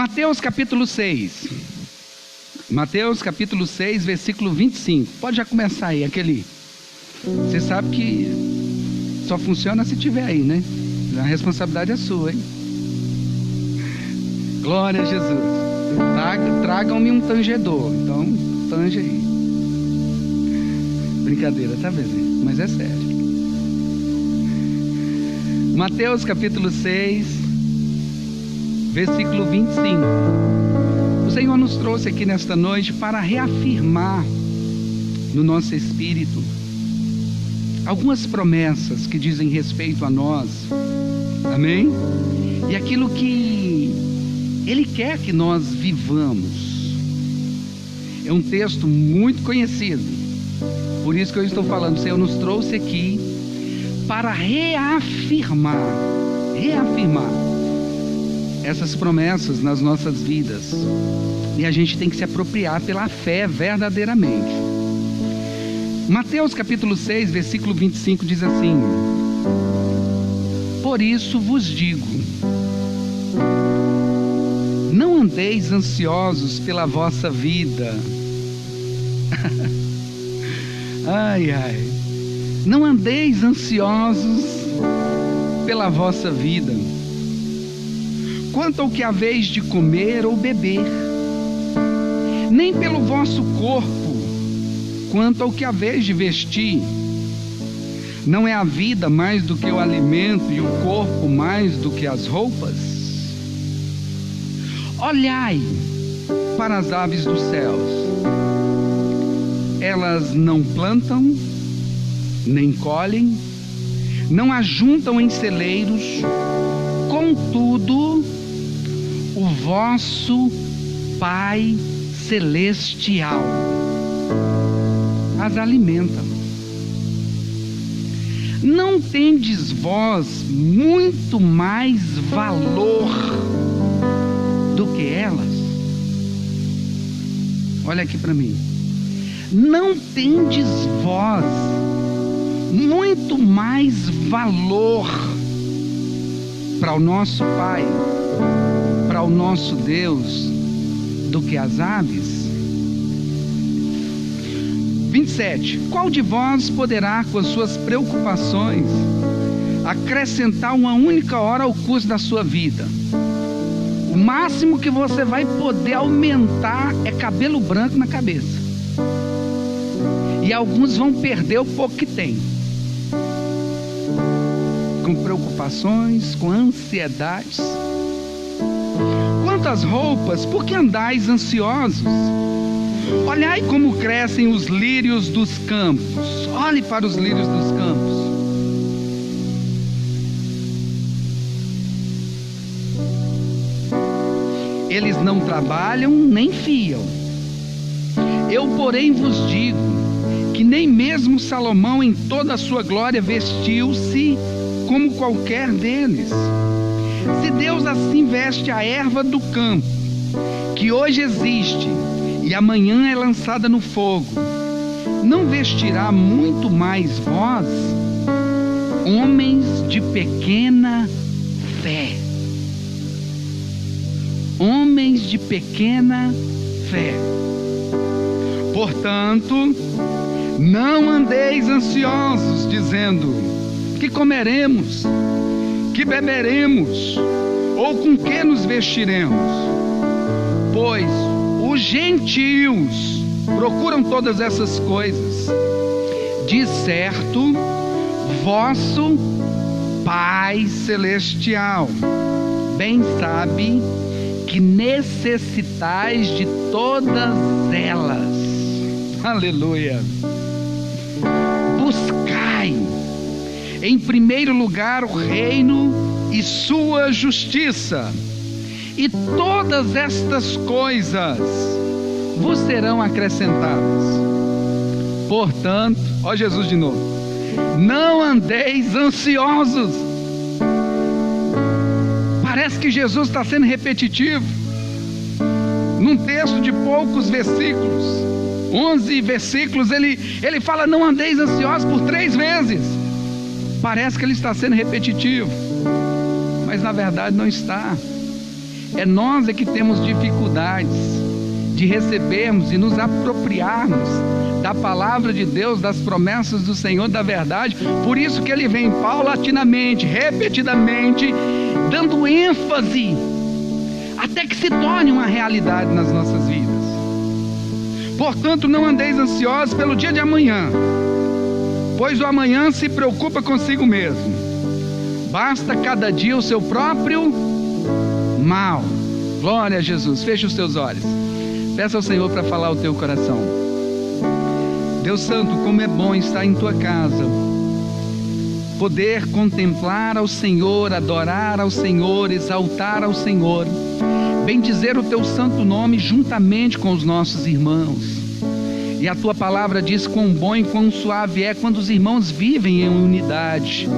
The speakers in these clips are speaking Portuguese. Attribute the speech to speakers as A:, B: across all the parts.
A: Mateus capítulo 6. Mateus capítulo 6, versículo 25. Pode já começar aí, aquele. Você sabe que só funciona se tiver aí, né? A responsabilidade é sua, hein? Glória a Jesus. Tragam-me um tangedor. Então, tange aí. Brincadeira, tá, Bezinho? Mas é sério. Mateus capítulo 6, versículo 25. O Senhor nos trouxe aqui nesta noite para reafirmar no nosso espírito algumas promessas que dizem respeito a nós. Amém? E aquilo que Ele quer que nós vivamos. É um texto muito conhecido. Por isso que eu estou falando, o Senhor nos trouxe aqui para reafirmar essas promessas nas nossas vidas. E a gente tem que se apropriar pela fé verdadeiramente. Mateus capítulo 6, versículo 25 diz assim: por isso vos digo, não andeis ansiosos pela vossa vida. Ai, ai. Não andeis ansiosos pela vossa vida, quanto ao que haveis de comer ou beber, nem pelo vosso corpo, quanto ao que haveis de vestir. Não é a vida mais do que o alimento e o corpo mais do que as roupas? Olhai para as aves dos céus, elas não plantam, nem colhem, não ajuntam em celeiros, contudo, o vosso Pai Celestial as alimenta. Não tendes vós muito mais valor do que elas? Olha aqui para mim. Não tendes vós muito mais valor para o nosso Pai, para o nosso Deus, do que as aves? 27. Qual de vós poderá, com as suas preocupações, acrescentar uma única hora ao curso da sua vida? O máximo que você vai poder aumentar é cabelo branco na cabeça. E alguns vão perder o pouco que tem, com preocupações, com ansiedades. Quanto às roupas, por que andais ansiosos? Olhai como crescem os lírios dos campos. Olhe para os lírios dos campos. Eles não trabalham nem fiam. Eu, porém, vos digo que nem mesmo Salomão em toda a sua glória vestiu-se como qualquer deles. Se Deus assim veste a erva do campo, que hoje existe e amanhã é lançada no fogo, não vestirá muito mais vós, homens de pequena fé? Homens de pequena fé. Portanto, não andeis ansiosos, dizendo: que comeremos, que beberemos, ou com que nos vestiremos? Pois os gentios procuram todas essas coisas. De certo, vosso Pai Celestial bem sabe que necessitais de todas elas. Aleluia. Buscai em primeiro lugar o reino e sua justiça, e todas estas coisas vos serão acrescentadas. Portanto, ó Jesus de novo, não andeis ansiosos. Parece que Jesus está sendo repetitivo. Num texto de poucos versículos, 11 versículos, ele fala: não andeis ansiosos, por 3 vezes. Parece que ele está sendo repetitivo, mas na verdade não está. Nós que temos dificuldades de recebermos e nos apropriarmos da palavra de Deus, das promessas do Senhor, da verdade. Por isso que ele vem paulatinamente, repetidamente, dando ênfase, até que se torne uma realidade nas nossas vidas. Portanto, não andeis ansiosos pelo dia de amanhã, pois o amanhã se preocupa consigo mesmo. Basta cada dia o seu próprio mal. Glória a Jesus. Feche os teus olhos. Peça ao Senhor para falar o teu coração. Deus Santo, como é bom estar em tua casa, poder contemplar ao Senhor, adorar ao Senhor, exaltar ao Senhor, bendizer o teu santo nome juntamente com os nossos irmãos. E a tua palavra diz quão bom e quão suave é quando os irmãos vivem em unidade.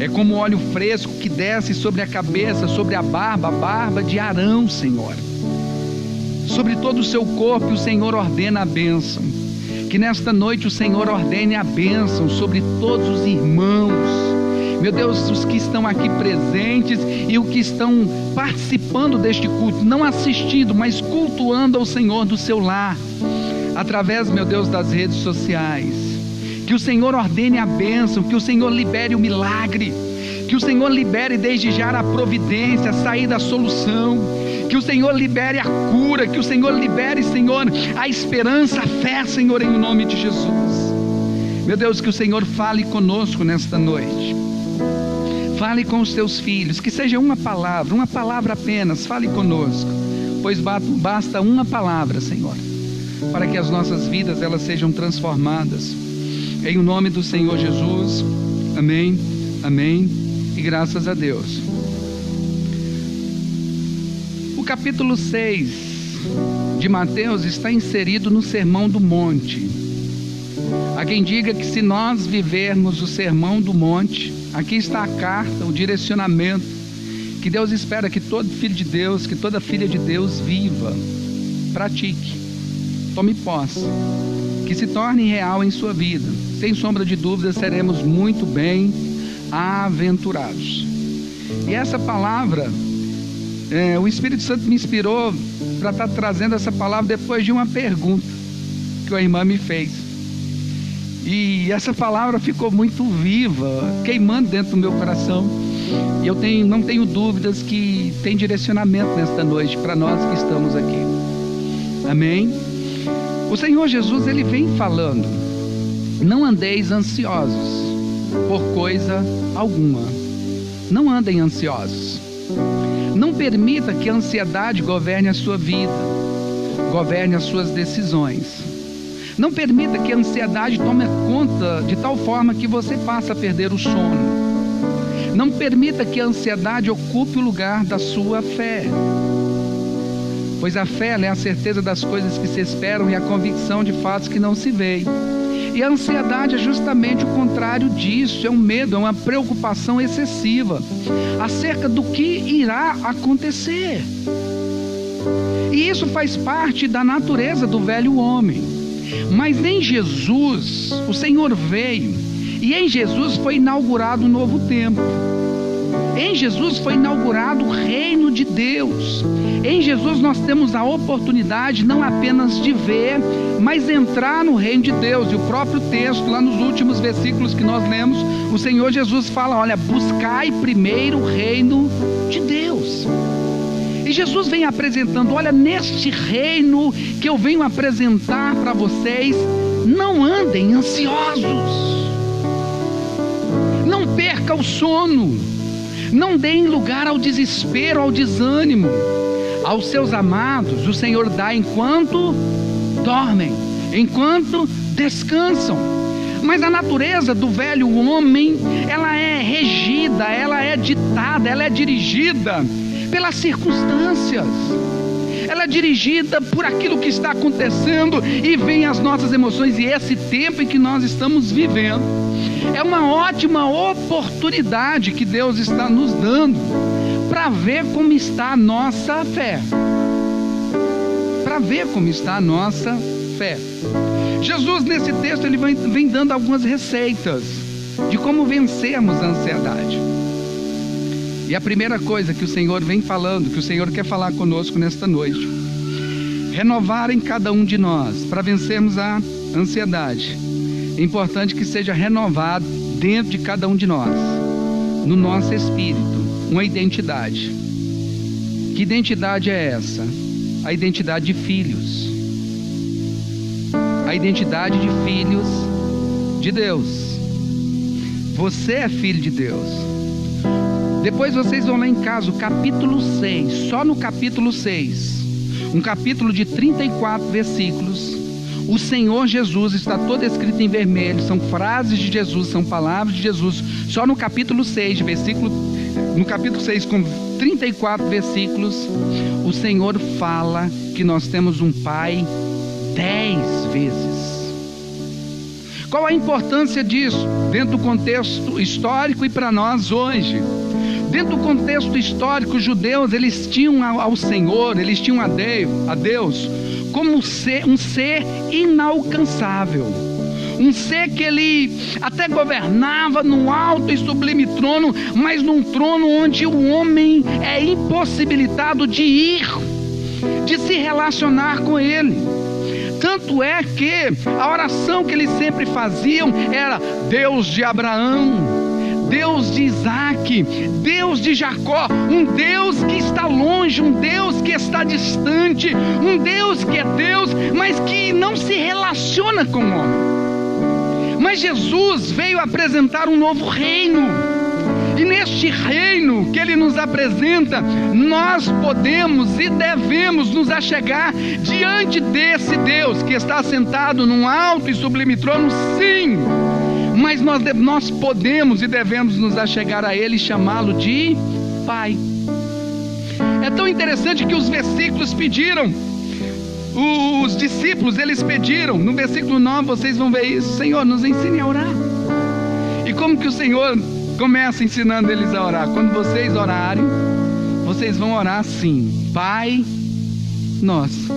A: É como óleo fresco que desce sobre a cabeça, sobre a barba de Arão, Senhor. Sobre todo o seu corpo o Senhor ordena a bênção. Que nesta noite o Senhor ordene a bênção sobre todos os irmãos. Meu Deus, os que estão aqui presentes e os que estão participando deste culto, não assistindo, mas cultuando ao Senhor do seu lar, através, meu Deus, das redes sociais. Que o Senhor ordene a bênção, que o Senhor libere o milagre, que o Senhor libere desde já a providência, a saída, a solução, que o Senhor libere a cura, que o Senhor libere, Senhor, a esperança, a fé, Senhor, em nome de Jesus. Meu Deus, que o Senhor fale conosco nesta noite. Fale com os teus filhos, que seja uma palavra apenas, fale conosco, pois basta uma palavra, Senhor, para que as nossas vidas elas sejam transformadas. Em nome do Senhor Jesus, amém, amém e graças a Deus. O capítulo 6 de Mateus está inserido no Sermão do Monte. Há quem diga que se nós vivermos o Sermão do Monte, aqui está a carta, o direcionamento que Deus espera que todo filho de Deus, que toda filha de Deus viva, pratique, tome posse, que se torne real em sua vida. Sem sombra de dúvida, seremos muito bem-aventurados. E essa palavra, o Espírito Santo me inspirou para estar trazendo essa palavra depois de uma pergunta que a irmã me fez. E essa palavra ficou muito viva, queimando dentro do meu coração. E eu não tenho dúvidas que tem direcionamento nesta noite para nós que estamos aqui. Amém? O Senhor Jesus, ele vem falando: não andeis ansiosos por coisa alguma. Não andem ansiosos. Não permita que a ansiedade governe a sua vida, governe as suas decisões. Não permita que a ansiedade tome conta de tal forma que você passe a perder o sono. Não permita que a ansiedade ocupe o lugar da sua fé, pois a fé é a certeza das coisas que se esperam e a convicção de fatos que não se veem. E a ansiedade é justamente o contrário disso, é um medo, é uma preocupação excessiva acerca do que irá acontecer. E isso faz parte da natureza do velho homem. Mas em Jesus, o Senhor veio, e em Jesus foi inaugurado um novo tempo. Em Jesus foi inaugurado o reino de Deus. Em Jesus nós temos a oportunidade não apenas de ver, mas entrar no reino de Deus. E o próprio texto, lá nos últimos versículos que nós lemos, o Senhor Jesus fala: olha, buscai primeiro o reino de Deus. E Jesus vem apresentando: olha, neste reino que eu venho apresentar para vocês, não andem ansiosos, não perca o sono, não deem lugar ao desespero, ao desânimo. Aos seus amados o Senhor dá enquanto dormem, enquanto descansam. Mas a natureza do velho homem, ela é regida, ela é ditada, ela é dirigida pelas circunstâncias, ela é dirigida por aquilo que está acontecendo, e vem as nossas emoções. E esse tempo em que nós estamos vivendo é uma ótima oportunidade que Deus está nos dando para ver como está a nossa fé, para ver como está a nossa fé. Jesus, nesse texto, ele vem dando algumas receitas de como vencermos a ansiedade. E a primeira coisa que o Senhor vem falando, que o Senhor quer falar conosco nesta noite: renovar em cada um de nós, para vencermos a ansiedade. É importante que seja renovado dentro de cada um de nós, no nosso espírito, uma identidade. Que identidade é essa? A identidade de filhos. A identidade de filhos de Deus. Você é filho de Deus. Depois vocês vão ler em casa o capítulo 6, só no capítulo 6, um capítulo de 34 versículos. O Senhor Jesus está todo escrito em vermelho, são frases de Jesus, são palavras de Jesus. Só no capítulo 6, no capítulo 6, com 34 versículos, o Senhor fala que nós temos um Pai 10 vezes. Qual a importância disso dentro do contexto histórico e para nós hoje? Dentro do contexto histórico, os judeus, eles tinham ao Senhor, eles tinham a Deus como um ser inalcançável. Um ser que ele até governava num alto e sublime trono, mas num trono onde o homem é impossibilitado de ir, de se relacionar com ele. Tanto é que a oração que eles sempre faziam era: Deus de Abraão, Deus de Isaac, Deus de Jacó, um Deus que está longe, um Deus que está distante, um Deus que é Deus, mas que não se relaciona com o homem. Mas Jesus veio apresentar um novo reino, e neste reino que Ele nos apresenta, nós podemos e devemos nos achegar diante desse Deus que está sentado num alto e sublime trono, sim, mas nós podemos e devemos nos achegar a Ele e chamá-lo de Pai. É tão interessante que os versículos pediram, os discípulos, eles pediram, no versículo 9 vocês vão ver isso: Senhor, nos ensine a orar. E como que o Senhor começa ensinando eles a orar? Quando vocês orarem, vocês vão orar assim: Pai nosso,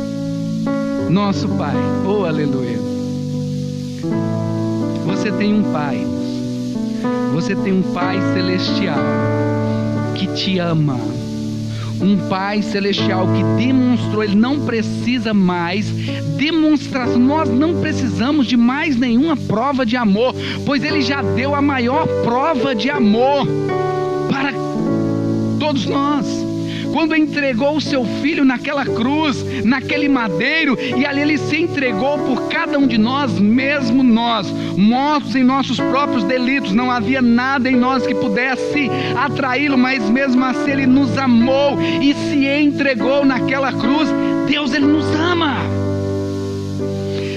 A: nosso Pai. Oh, aleluia. Você tem um Pai, você tem um Pai celestial que te ama, um Pai celestial que demonstrou. Ele não precisa mais demonstração, nós não precisamos de mais nenhuma prova de amor, pois Ele já deu a maior prova de amor para todos nós, quando entregou o seu Filho naquela cruz, naquele madeiro, e ali Ele se entregou por cada um de nós, mesmo nós, mortos em nossos próprios delitos. Não havia nada em nós que pudesse atraí-lo, mas mesmo assim Ele nos amou e se entregou naquela cruz. Deus, Ele nos ama.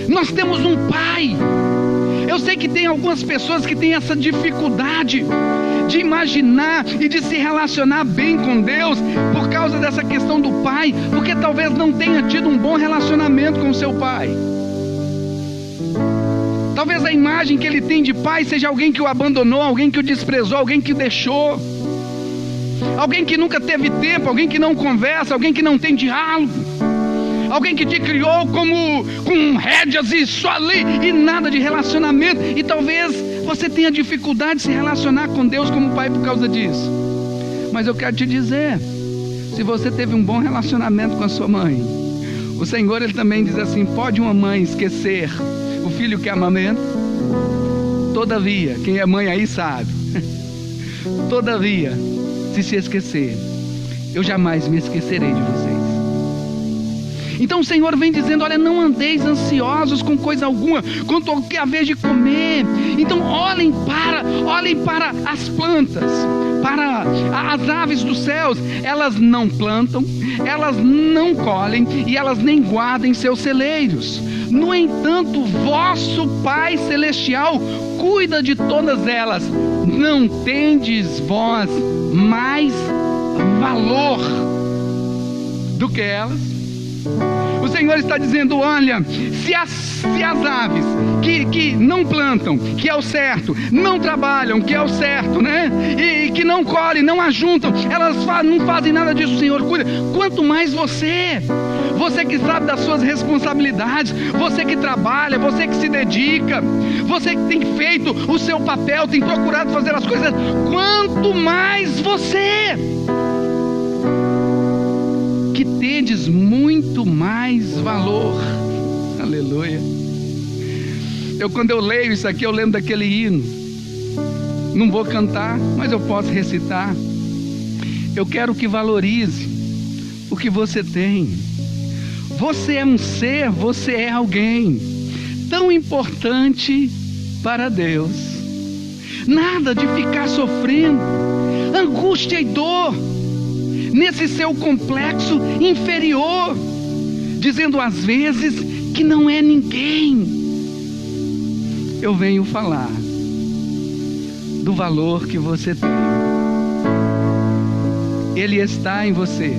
A: Nós temos um Pai. Eu sei que tem algumas pessoas que têm essa dificuldade de imaginar e de se relacionar bem com Deus por causa dessa questão do Pai, porque talvez não tenha tido um bom relacionamento com o seu pai. Talvez a imagem que ele tem de pai seja alguém que o abandonou, alguém que o desprezou, alguém que o deixou, alguém que nunca teve tempo, alguém que não conversa, alguém que não tem diálogo, alguém que te criou como com rédeas e só ali e nada de relacionamento. E talvez você tenha dificuldade de se relacionar com Deus como pai por causa disso. Mas eu quero te dizer, se você teve um bom relacionamento com a sua mãe, o Senhor, Ele também diz assim: pode uma mãe esquecer o filho que amamenta? Todavia, quem é mãe aí sabe, todavia, se esquecer, eu jamais me esquecerei de vocês. Então o Senhor vem dizendo: olha, não andeis ansiosos com coisa alguma, quanto ao que haver de comer. Então olhem para as plantas, para as aves dos céus. Elas não plantam, elas não colhem e elas nem guardam em seus celeiros. No entanto, vosso Pai Celestial cuida de todas elas. Não tendes vós mais valor do que elas? O Senhor está dizendo: olha, se as aves que não plantam, que é o certo, não trabalham, que é o certo, né? E que não colhem, não ajuntam, elas não fazem nada disso, o Senhor cuida. Quanto mais você você que sabe das suas responsabilidades, você que trabalha, você que se dedica, você que tem feito o seu papel, tem procurado fazer as coisas, quanto mais você, que tendes muito mais valor. Aleluia. Quando eu leio isso aqui, eu lembro daquele hino. Não vou cantar, mas eu posso recitar. Eu quero que valorize o que você tem. Você é um ser, você é alguém tão importante para Deus. Nada de ficar sofrendo angústia e dor nesse seu complexo inferior, dizendo às vezes que não é ninguém. Eu venho falar do valor que você tem. Ele está em você,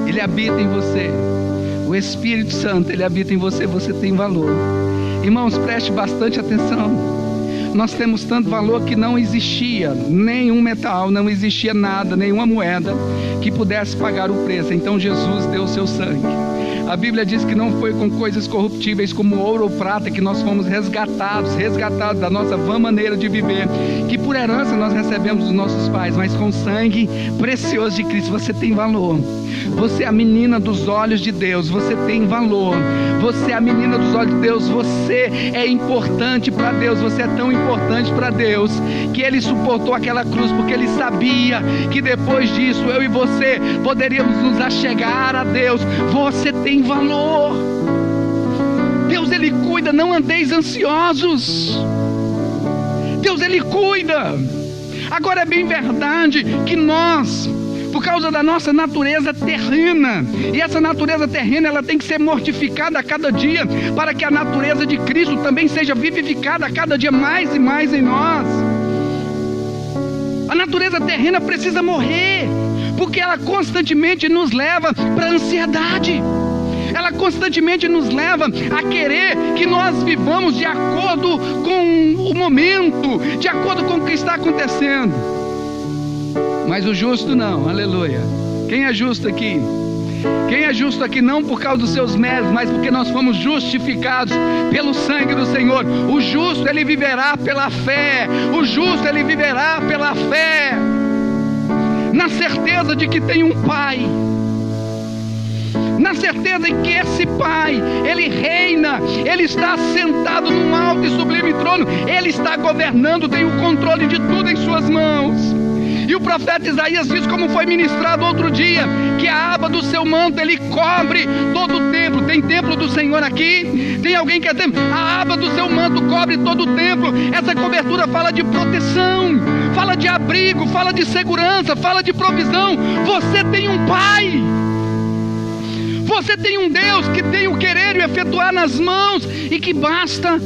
A: Ele habita em você. O Espírito Santo, Ele habita em você, você tem valor. Irmãos, preste bastante atenção. Nós temos tanto valor que não existia nenhum metal, não existia nada, nenhuma moeda que pudesse pagar o preço. Então Jesus deu o seu sangue. A Bíblia diz que não foi com coisas corruptíveis como ouro ou prata que nós fomos resgatados da nossa vã maneira de viver, que por herança nós recebemos dos nossos pais, mas com sangue precioso de Cristo. Você tem valor. Você é a menina dos olhos de Deus, você tem valor. Você é a menina dos olhos de Deus, você é importante para Deus. Você é tão importante para Deus que Ele suportou aquela cruz, porque Ele sabia que depois disso eu e você poderíamos nos achegar a Deus. Você tem valor. Deus, Ele cuida, não andeis ansiosos. Deus, Ele cuida. Agora é bem verdade que nós, por causa da nossa natureza terrena, e essa natureza terrena ela tem que ser mortificada a cada dia, para que a natureza de Cristo também seja vivificada a cada dia mais e mais em nós. A natureza terrena precisa morrer, porque ela constantemente nos leva para a ansiedade. Ela constantemente nos leva a querer que nós vivamos de acordo com o momento, de acordo com o que está acontecendo. Mas o justo não, aleluia. Quem é justo aqui? Quem é justo aqui não por causa dos seus méritos, mas porque nós fomos justificados pelo sangue do Senhor. O justo, ele viverá pela fé. O justo, ele viverá pela fé, na certeza de que tem um Pai, na certeza de que esse Pai, Ele reina, Ele está sentado num alto e sublime trono, Ele está governando, tem o controle de tudo em suas mãos. E o profeta Isaías diz, como foi ministrado outro dia, que a aba do seu manto, ele cobre todo o templo. Tem templo do Senhor aqui? Tem alguém que é templo? A aba do seu manto cobre todo o templo. Essa cobertura fala de proteção, fala de abrigo, fala de segurança, fala de provisão. Você tem um Pai. Você tem um Deus que tem o querer e o efetuar nas mãos, e que basta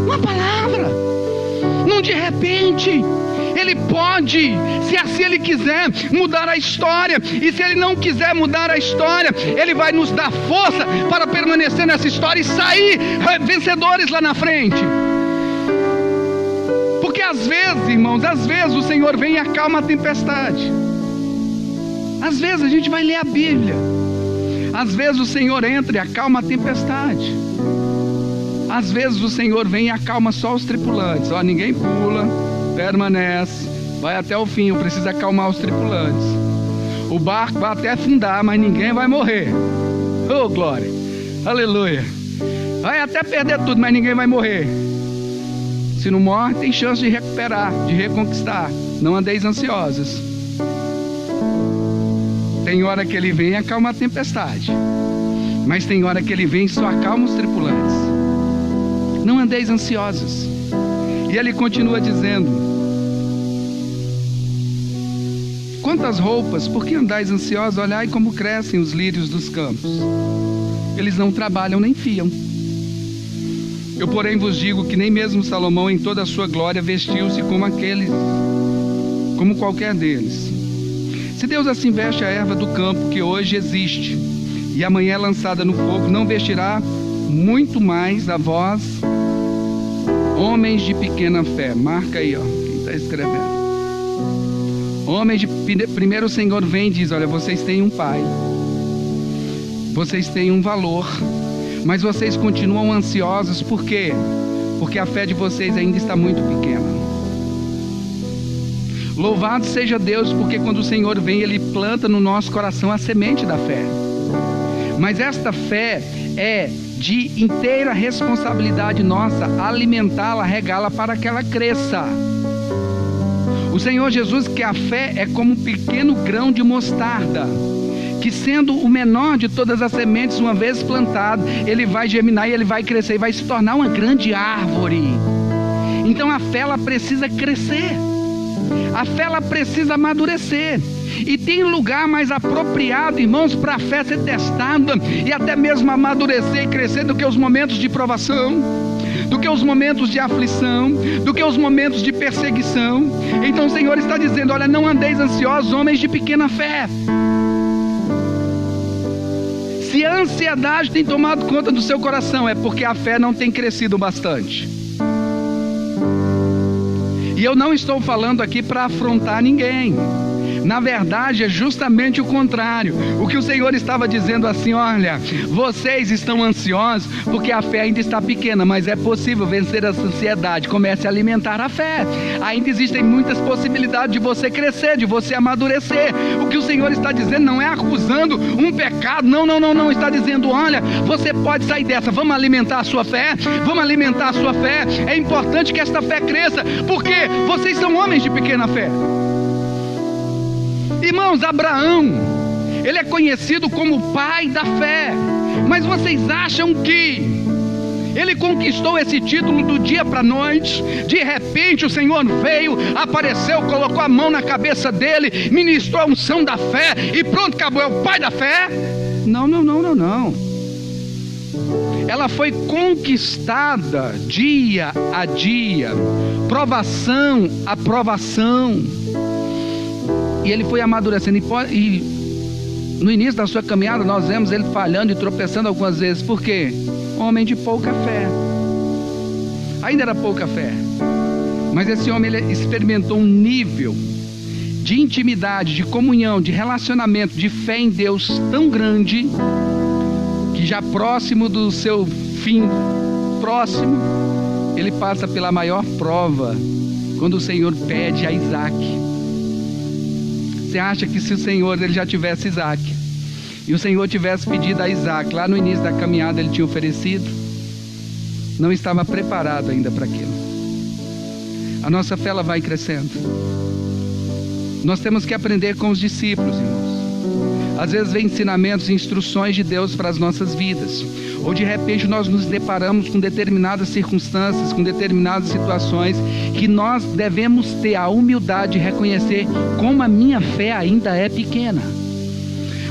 A: uma palavra, num de repente. Ele pode, se assim Ele quiser, mudar a história. E se Ele não quiser mudar a história, Ele vai nos dar força para permanecer nessa história e sair vencedores lá na frente. Porque às vezes, irmãos, às vezes o Senhor vem e acalma a tempestade. Às vezes a gente vai ler a Bíblia, às vezes o Senhor entra e acalma a tempestade. Às vezes o Senhor vem e acalma só os tripulantes. Ó, ninguém pula, permanece, vai até o fim. Eu preciso acalmar os tripulantes. O barco vai até afundar, mas ninguém vai morrer. Oh, glória, aleluia. Vai até perder tudo, mas ninguém vai morrer. Se não morre, tem chance de recuperar, de reconquistar. Não andeis ansiosos. Tem hora que Ele vem e acalma a tempestade, mas tem hora que Ele vem e só acalma os tripulantes. Não andeis ansiosos. E Ele continua dizendo: quantas roupas, por que andais ansiosos? Olhai como crescem os lírios dos campos. Eles não trabalham nem fiam. Eu, porém, vos digo que nem mesmo Salomão em toda a sua glória vestiu-se como qualquer deles. Se Deus assim veste a erva do campo, que hoje existe e amanhã é lançada no fogo, não vestirá muito mais a vós, homens de pequena fé. Marca aí, ó, quem está escrevendo. Homens de... Primeiro o Senhor vem e diz: olha, vocês têm um Pai. vocês têm um valor, mas vocês continuam ansiosos. Por quê? Porque a fé de vocês ainda está muito pequena. Louvado seja Deus, porque quando o Senhor vem, Ele planta no nosso coração a semente da fé. Mas esta fé é de inteira responsabilidade nossa alimentá-la, regá-la para que ela cresça. O Senhor Jesus, que a fé é como um pequeno grão de mostarda, que sendo o menor de todas as sementes, uma vez plantado, ele vai germinar e ele vai crescer e vai se tornar uma grande árvore. Então a fé, ela precisa crescer, a fé, ela precisa amadurecer. E tem lugar mais apropriado, irmãos, para a fé ser testada e até mesmo amadurecer e crescer do que os momentos de provação, do que os momentos de aflição, do que os momentos de perseguição. Então o Senhor está dizendo: olha, não andeis ansiosos, homens de pequena fé. Se a ansiedade tem tomado conta do seu coração, é porque a fé não tem crescido bastante. E eu não estou falando aqui para afrontar ninguém. Na verdade, é justamente o contrário. O que o Senhor estava dizendo assim: olha, vocês estão ansiosos porque a fé ainda está pequena, mas é possível vencer essa ansiedade. Comece a alimentar a fé. Ainda existem muitas possibilidades de você crescer, de você amadurecer. O que o Senhor está dizendo não é acusando um pecado, não. Está dizendo: olha, você pode sair dessa, vamos alimentar a sua fé, vamos alimentar a sua fé. É importante que esta fé cresça, porque vocês são homens de pequena fé. Irmãos, Abraão, ele é conhecido como o pai da fé, mas vocês acham que ele conquistou esse título do dia para a noite? De repente o Senhor veio, apareceu, colocou a mão na cabeça dele, ministrou a unção da fé e pronto, acabou, é o pai da fé? Não. Ela foi conquistada dia a dia, provação a provação. E ele foi amadurecendo. E no início da sua caminhada nós vemos ele falhando e tropeçando algumas vezes. Por quê? Homem de pouca fé. Ainda era pouca fé. Mas esse homem, ele experimentou um nível de intimidade, de comunhão, de relacionamento, de fé em Deus tão grande, que já próximo do seu fim próximo, ele passa pela maior prova, quando o Senhor pede a Isaac. Você acha que se o Senhor, ele já tivesse Isaac, e o Senhor tivesse pedido a Isaac, lá no início da caminhada ele tinha oferecido? Não estava preparado ainda para aquilo. A nossa fé, ela vai crescendo. Nós temos que aprender com os discípulos, irmãos. Às vezes vem ensinamentos e instruções de Deus para as nossas vidas, ou de repente nós nos deparamos com determinadas circunstâncias, com determinadas situações, que nós devemos ter a humildade de reconhecer como a minha fé ainda é pequena.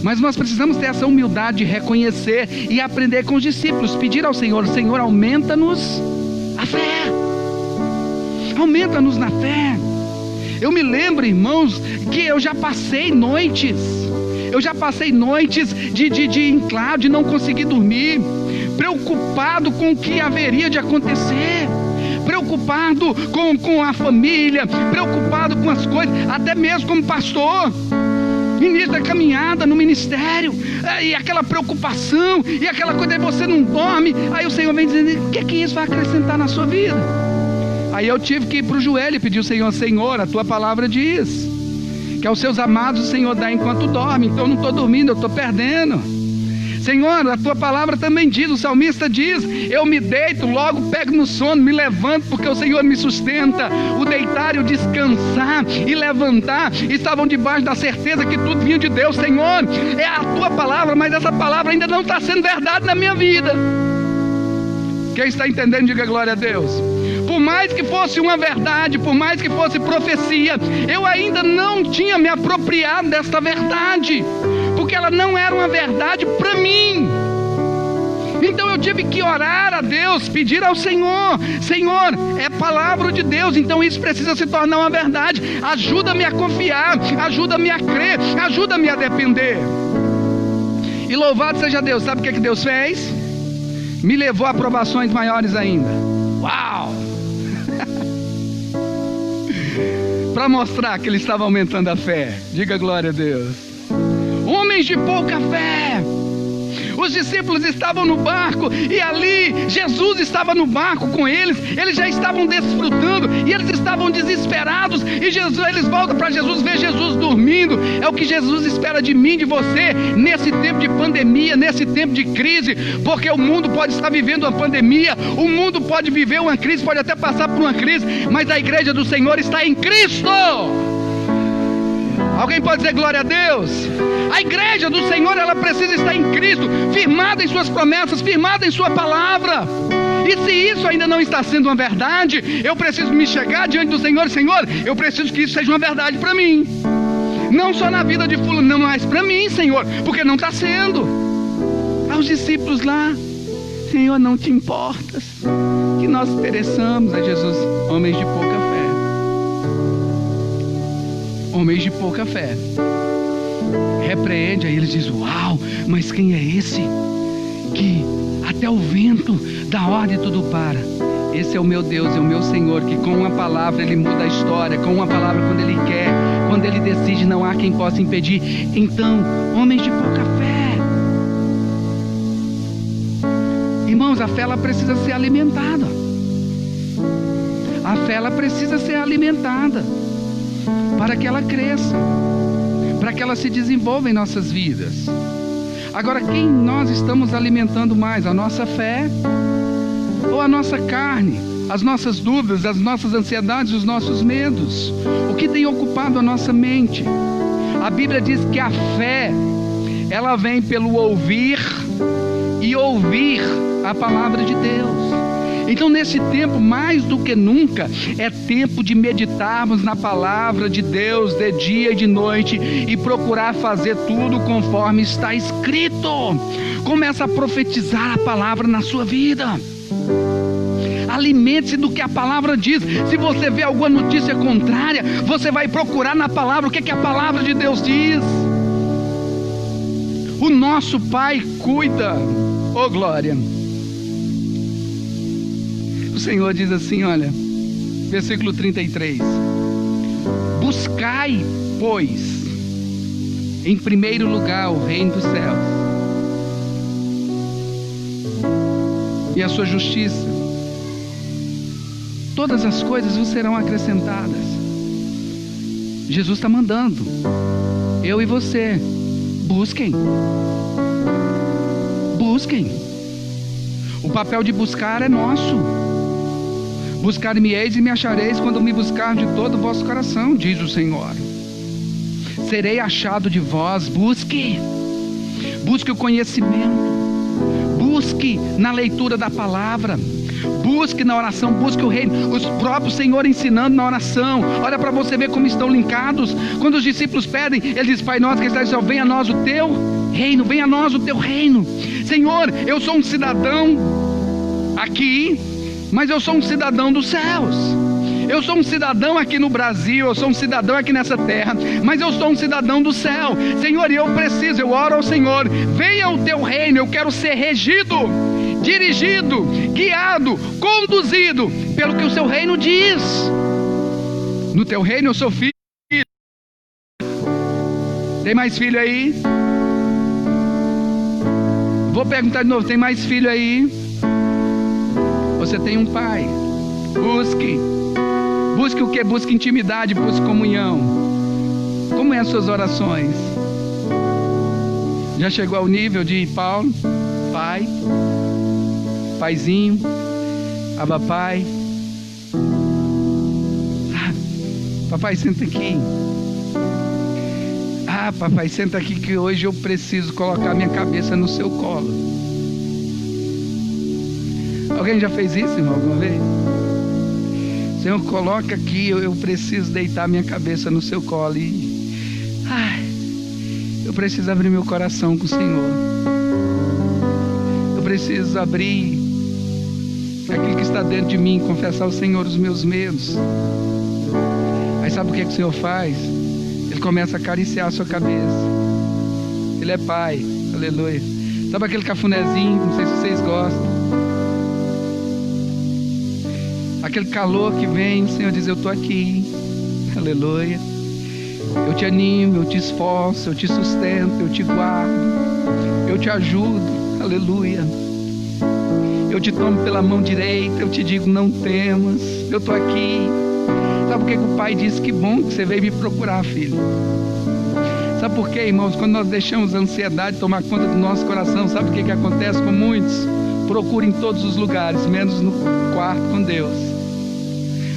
A: Mas nós precisamos ter essa humildade de reconhecer e aprender com os discípulos, pedir ao Senhor: Senhor, aumenta-nos a fé, aumenta-nos na fé. Eu me lembro, irmãos, que eu já passei noites de enclave, de não conseguir dormir, preocupado com o que haveria de acontecer, preocupado com a família, preocupado com as coisas, até mesmo como pastor, início da caminhada no ministério, e aquela preocupação, e aquela coisa, aí você não dorme, aí o Senhor vem dizendo: o que isso vai acrescentar na sua vida? Aí eu tive que ir para o joelho e pedir ao Senhor: Senhor, a tua palavra diz que aos seus amados o Senhor dá enquanto dorme, então eu não estou dormindo, eu estou perdendo. Senhor, a tua palavra também diz, o salmista diz: eu me deito, logo pego no sono, me levanto, porque o Senhor me sustenta. O deitar e o descansar e levantar estavam debaixo da certeza que tudo vinha de Deus. Senhor, é a tua palavra, mas essa palavra ainda não está sendo verdade na minha vida. Quem está entendendo, diga glória a Deus. Por mais que fosse uma verdade, por mais que fosse profecia, eu ainda não tinha me apropriado desta verdade, porque ela não era uma verdade para mim. Então eu tive que orar a Deus, pedir ao Senhor: Senhor, é palavra de Deus, então isso precisa se tornar uma verdade. Ajuda-me a confiar, ajuda-me a crer, ajuda-me a depender. E louvado seja Deus. Sabe o que Deus fez? Me levou a provações maiores ainda. Uau! Para mostrar que ele estava aumentando a fé. Diga glória a Deus. Homens de pouca fé. Os discípulos estavam no barco e ali Jesus estava no barco com eles. Eles já estavam desfrutando e eles estavam desesperados. E eles voltam para Jesus, ver Jesus dormindo. É o que Jesus espera de mim, de você, nesse tempo de pandemia, nesse tempo de crise, porque o mundo pode estar vivendo uma pandemia, o mundo pode viver uma crise, pode até passar por uma crise, mas a igreja do Senhor está em Cristo. Alguém pode dizer glória a Deus? A igreja do Senhor, ela precisa estar em Cristo, firmada em suas promessas, firmada em sua palavra. E se isso ainda não está sendo uma verdade, eu preciso me chegar diante do Senhor. Senhor, eu preciso que isso seja uma verdade para mim, não só na vida de fulano, não, mas para mim, Senhor, porque não está sendo. Aos discípulos lá: Senhor, não te importas que nós pereçamos. A Jesus: homens de pouca fé. Homens de pouca fé. Repreende. Aí eles dizem: uau, mas quem é esse que até o vento dá ordem e tudo para? Esse é o meu Deus, é o meu Senhor, que com uma palavra Ele muda a história. Com uma palavra, quando Ele quer, quando Ele decide, não há quem possa impedir. Então, homens de pouca fé. Irmãos, a fé, ela precisa ser alimentada. A fé, ela precisa ser alimentada para que ela cresça, para que ela se desenvolva em nossas vidas. Agora, quem nós estamos alimentando mais? A nossa fé ou a nossa carne? As nossas dúvidas, as nossas ansiedades, os nossos medos? O que tem ocupado a nossa mente? A Bíblia diz que a fé, ela vem pelo ouvir e ouvir a palavra de Deus. Então, nesse tempo, mais do que nunca, é tempo de meditarmos na palavra de Deus de dia e de noite e procurar fazer tudo conforme está escrito. Começa a profetizar a palavra na sua vida. Alimente-se do que a palavra diz. Se você vê alguma notícia contrária, você vai procurar na palavra o que a palavra de Deus diz. O nosso Pai cuida. Oh, glória! O Senhor diz assim, olha, versículo 33: buscai, pois, em primeiro lugar o reino dos céus e a sua justiça, todas as coisas vos serão acrescentadas. Jesus está mandando eu e você: busquem. Busquem. O papel de buscar é nosso. Buscar-me-eis e me achareis quando me buscar de todo o vosso coração, diz o Senhor. Serei achado de vós. Busque. Busque o conhecimento. Busque na leitura da palavra. Busque na oração, busque o reino. Os próprios Senhor ensinando na oração. Olha para você ver como estão linkados. Quando os discípulos pedem, ele diz: Pai nosso que estás no céu, venha a nós o teu reino, venha a nós o teu reino. Senhor, eu sou um cidadão aqui, mas eu sou um cidadão dos céus. Eu sou um cidadão aqui no Brasil, eu sou um cidadão aqui nessa terra, mas eu sou um cidadão do céu. Senhor, eu oro ao Senhor: venha o teu reino. Eu quero ser regido, dirigido, guiado, conduzido pelo que o seu reino diz. No teu reino eu sou filho. Tem mais filho aí? Vou perguntar de novo: tem mais filho aí? Você tem um pai. Busque. Busque o que? Busque intimidade, busque comunhão. Como é as suas orações? Já chegou ao nível de Paulo? Pai, paizinho, Abba Pai. Papai, senta aqui. Papai, senta aqui que hoje eu preciso colocar minha cabeça no seu colo. Alguém já fez isso, irmão, alguma vez? Senhor, coloca aqui, eu preciso deitar minha cabeça no seu colo e... eu preciso abrir meu coração com o Senhor. Eu preciso abrir aquilo que está dentro de mim, confessar ao Senhor os meus medos. Aí sabe o que o Senhor faz? Ele começa a acariciar a sua cabeça. Ele é Pai, aleluia. Sabe aquele cafunézinho, não sei se vocês gostam, aquele calor que vem, o Senhor diz: eu estou aqui, aleluia. Eu te animo, eu te esforço, eu te sustento, eu te guardo, eu te ajudo, Aleluia. Eu te tomo pela mão direita, eu te digo, não temas, eu estou aqui. Sabe por que o pai disse? Que bom que você veio me procurar, filho. Sabe por quê, irmãos? Quando nós deixamos a ansiedade tomar conta do nosso coração, sabe o que acontece com muitos? Procura em todos os lugares, menos no quarto com Deus.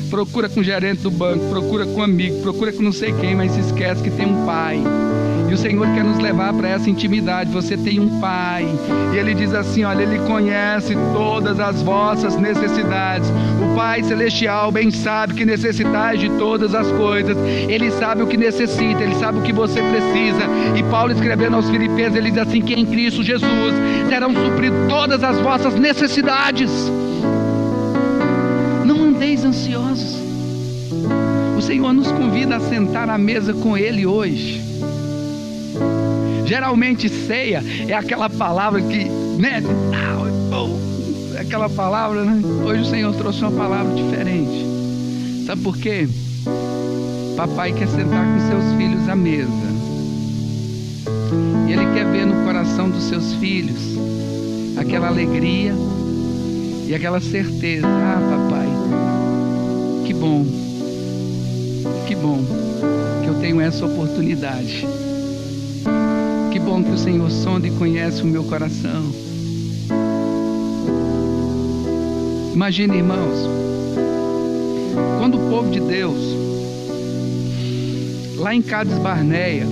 A: Procura com o gerente do banco, procura com um amigo, procura com não sei quem, mas se esquece que tem um pai. E o Senhor quer nos levar para essa intimidade. Você tem um pai, e Ele diz assim, olha, Ele conhece todas as vossas necessidades. O Pai Celestial bem sabe que necessitais de todas as coisas. Ele sabe o que necessita, Ele sabe o que você precisa. E Paulo, escrevendo aos Filipenses, ele diz assim, que em Cristo Jesus serão supridas todas as vossas necessidades. Não andeis ansiosos. O Senhor nos convida a sentar à mesa com Ele hoje. Geralmente ceia é aquela palavra que, né? Aquela palavra, né? Hoje o Senhor trouxe uma palavra diferente. Sabe por quê? Papai quer sentar com seus filhos à mesa. E Ele quer ver no coração dos seus filhos aquela alegria e aquela certeza. Ah, papai, que bom que eu tenho essa oportunidade. Que bom que o Senhor sonda e conhece o meu coração. Imagine, irmãos, quando o povo de Deus, lá em Cades Barneia,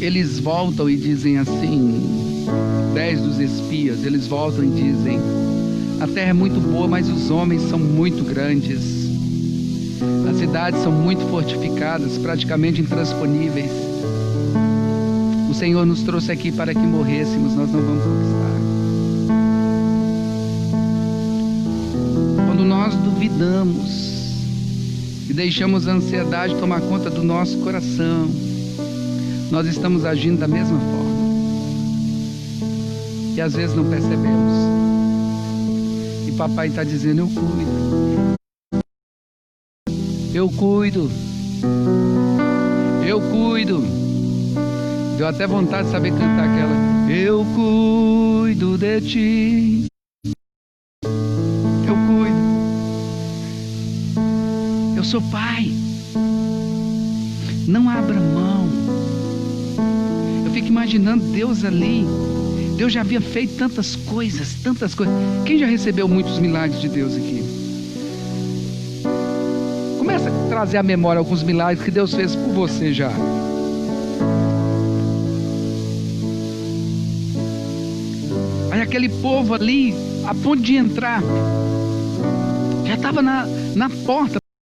A: eles voltam e dizem assim, 10 dos espias, eles voltam e dizem, a terra é muito boa, mas os homens são muito grandes. As cidades são muito fortificadas, praticamente intransponíveis. O Senhor nos trouxe aqui para que morrêssemos, nós não vamos conquistar. Quando nós duvidamos e deixamos a ansiedade tomar conta do nosso coração, nós estamos agindo da mesma forma. E às vezes não percebemos. E papai está dizendo, eu cuido. Eu cuido. Eu cuido. Deu até vontade de saber cantar aquela. Eu cuido de ti. Eu cuido. Eu sou pai. Não abra mão. Eu fico imaginando Deus ali. Deus já havia feito tantas coisas, tantas coisas. Quem já recebeu muitos milagres de Deus aqui? Começa a trazer à memória alguns milagres que Deus fez por você já. Aí aquele povo ali, a ponto de entrar, já estava na porta